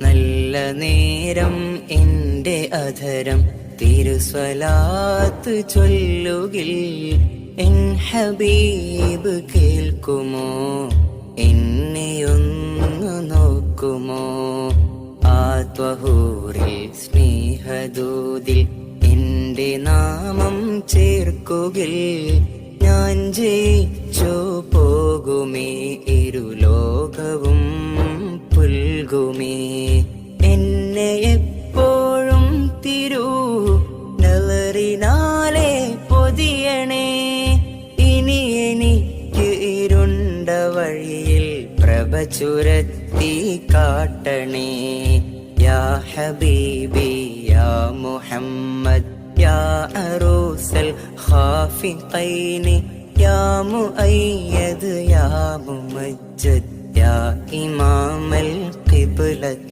നല്ല നേരം എൻ്റെ അധരം തിരുസ്വലാത്ത് ചൊല്ലുകിൽ എൻ ഹബീബ് കേൾക്കുമോ, എന്നെയൊന്നു നോക്കുമോ? ആ ത്വഹൂറിൽ സ്നേഹദൂതിൽ എൻ്റെ നാമം ചേർക്കുകിൽ ഞാൻ ജയിച്ചു പോകുമേ, ഇരുലോകവും പുൽകുമേ. എന്നെ എപ്പോഴും തിരു നളറിനാലെ പൊതിയണേ, ഇനി എനിക്ക് ഇരുണ്ട വഴിയിൽ പ്രഭ ചുരത്തി കാട്ടണേ. യാ ഹബീബി യാ മുഹമ്മദ് യാ അറൂസൽ ഖാഫിഖൈനി യാ മുഅയ്യദ് യാ മുമജ്ജദ് യാ ഇമാമൽ ഖിബ്ലത്ത്.